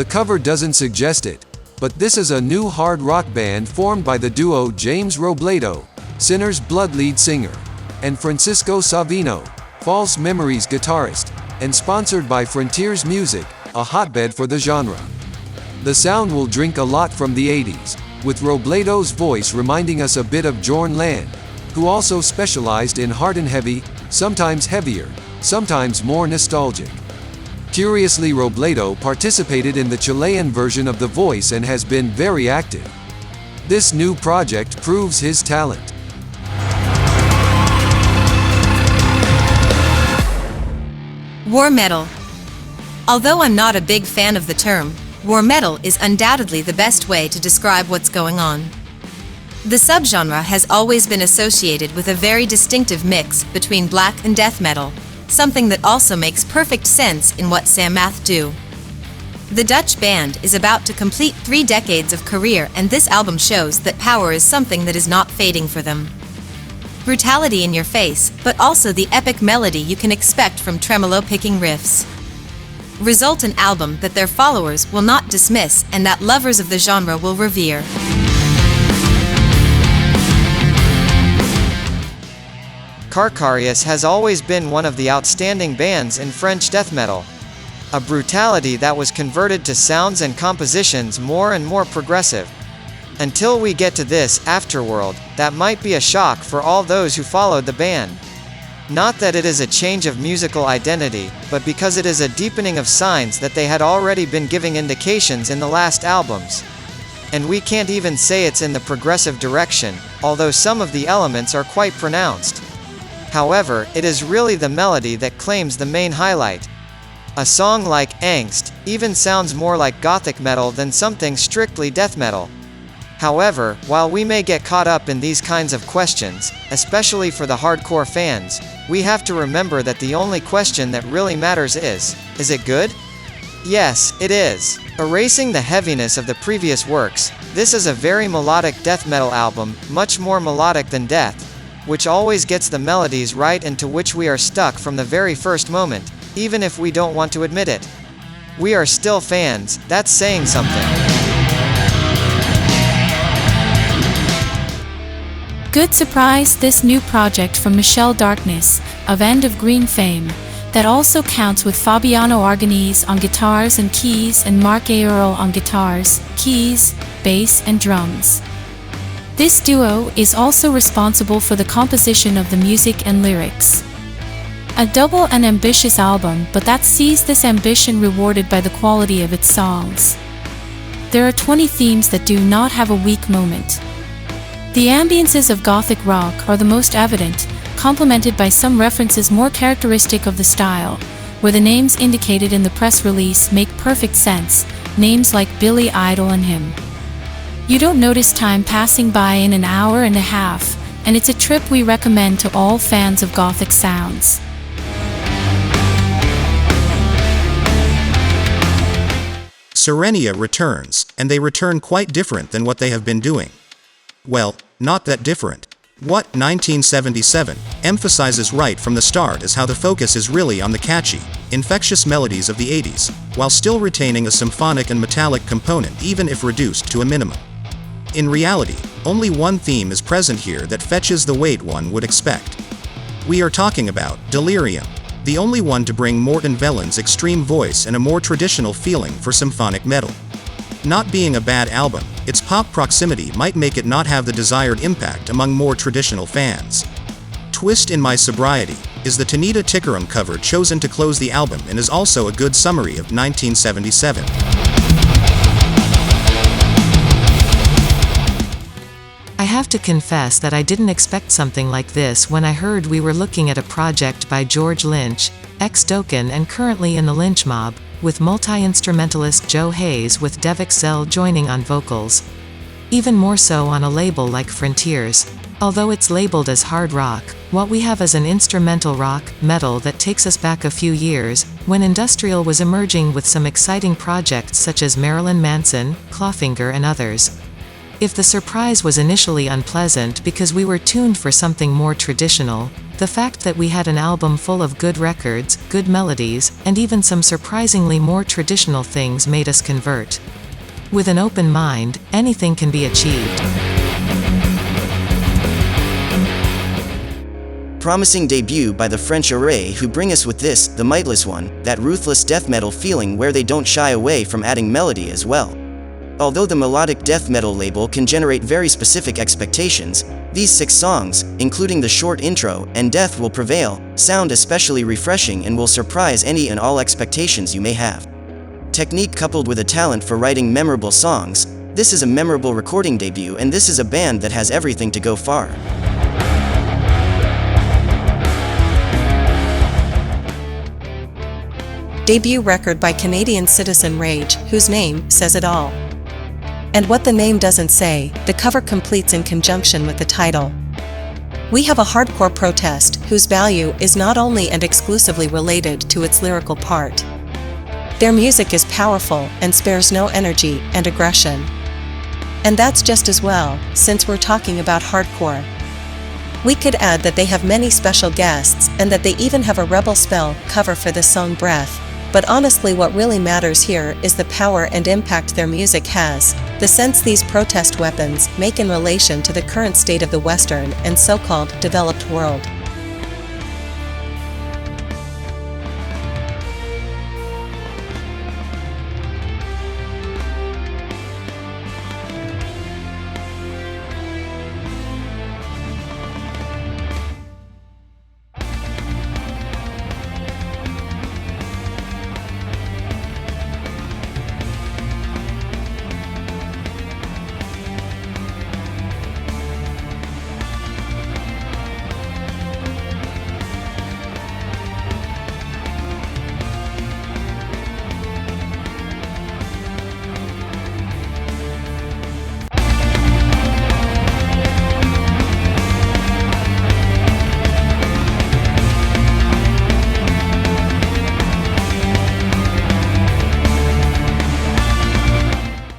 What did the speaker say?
The cover doesn't suggest it, but this is a new hard rock band formed by the duo James Robledo, Sinner's Blood lead singer, and Francisco Savino, False Memories guitarist, and sponsored by Frontiers Music, a hotbed for the genre. The sound will drink a lot from the 80s, with Robledo's voice reminding us a bit of Bjorn Land, who also specialized in hard and heavy, sometimes heavier, sometimes more nostalgic. Curiously, Robledo participated in the Chilean version of The Voice and has been very active. This new project proves his talent. War metal. Although I'm not a big fan of the term, war metal is undoubtedly the best way to describe what's going on. The subgenre has always been associated with a very distinctive mix between black and death metal, something that also makes perfect sense in what Sammath do. The Dutch band is about to complete 3 decades of career, and this album shows that power is something that is not fading for them. Brutality in your face, but also the epic melody you can expect from tremolo-picking riffs. Result an album that their followers will not dismiss and that lovers of the genre will revere. Carcariass has always been one of the outstanding bands in French death metal. A brutality that was converted to sounds and compositions more and more progressive. Until we get to this afterworld, that might be a shock for all those who followed the band. Not that it is a change of musical identity, but because it is a deepening of signs that they had already been giving indications in the last albums. And we can't even say it's in the progressive direction, although some of the elements are quite pronounced. However, it is really the melody that claims the main highlight. A song like Angst even sounds more like gothic metal than something strictly death metal. However, while we may get caught up in these kinds of questions, especially for the hardcore fans, we have to remember that the only question that really matters is it good? Yes, it is. Erasing the heaviness of the previous works, this is a very melodic death metal album, much more melodic than death, which always gets the melodies right and to which we are stuck from the very first moment, even if we don't want to admit it. We are still fans, that's saying something. Good surprise, this new project from Meixsell Darkness, of End of Green fame, that also counts with Fabiano Arganese on guitars and keys and Mark Aerol on guitars, keys, bass and drums. This duo is also responsible for the composition of the music and lyrics. A double and ambitious album, but that sees this ambition rewarded by the quality of its songs. There are 20 themes that do not have a weak moment. The ambiences of gothic rock are the most evident, complemented by some references more characteristic of the style, where the names indicated in the press release make perfect sense, names like Billy Idol and him. You don't notice time passing by in an hour and a half, and it's a trip we recommend to all fans of gothic sounds. Sirenia returns, and they return quite different than what they have been doing. Well, not that different. What 1977 emphasizes right from the start is how the focus is really on the catchy, infectious melodies of the 80s, while still retaining a symphonic and metallic component even if reduced to a minimum. In reality, only one theme is present here that fetches the weight one would expect. We are talking about Delirium, the only one to bring Morten Vellen's extreme voice and a more traditional feeling for symphonic metal. Not being a bad album, its pop proximity might make it not have the desired impact among more traditional fans. Twist in My Sobriety is the Tanita Tikaram cover chosen to close the album and is also a good summary of 1977. I have to confess that I didn't expect something like this when I heard we were looking at a project by George Lynch, ex-Dokken and currently in the Lynch Mob, with multi-instrumentalist Joe Hayes with Meixsell joining on vocals. Even more so on a label like Frontiers. Although it's labeled as hard rock, what we have is an instrumental rock, metal that takes us back a few years, when industrial was emerging with some exciting projects such as Marilyn Manson, Clawfinger and others. If the surprise was initially unpleasant because we were tuned for something more traditional, The fact that we had an album full of good records, good melodies, and even some surprisingly more traditional things made us convert. With an open mind, anything can be achieved. Promising debut by the French Arae, who bring us with this, the Mightless One, that ruthless death metal feeling where they don't shy away from adding melody as well. Although the melodic death metal label can generate very specific expectations, these 6 songs, including the short intro, and Death Will Prevail, sound especially refreshing and will surprise any and all expectations you may have. Technique coupled with a talent for writing memorable songs, this is a memorable recording debut, and this is a band that has everything to go far. Debut record by Canadian Citizen Rage, whose name says it all. And what the name doesn't say, the cover completes in conjunction with the title. We have a hardcore protest, whose value is not only and exclusively related to its lyrical part. Their music is powerful and spares no energy and aggression. And that's just as well, since we're talking about hardcore. We could add that they have many special guests and that they even have a Rebel Spell cover for the song Breath. But honestly, what really matters here is the power and impact their music has, the sense these protest weapons make in relation to the current state of the Western and so-called developed world.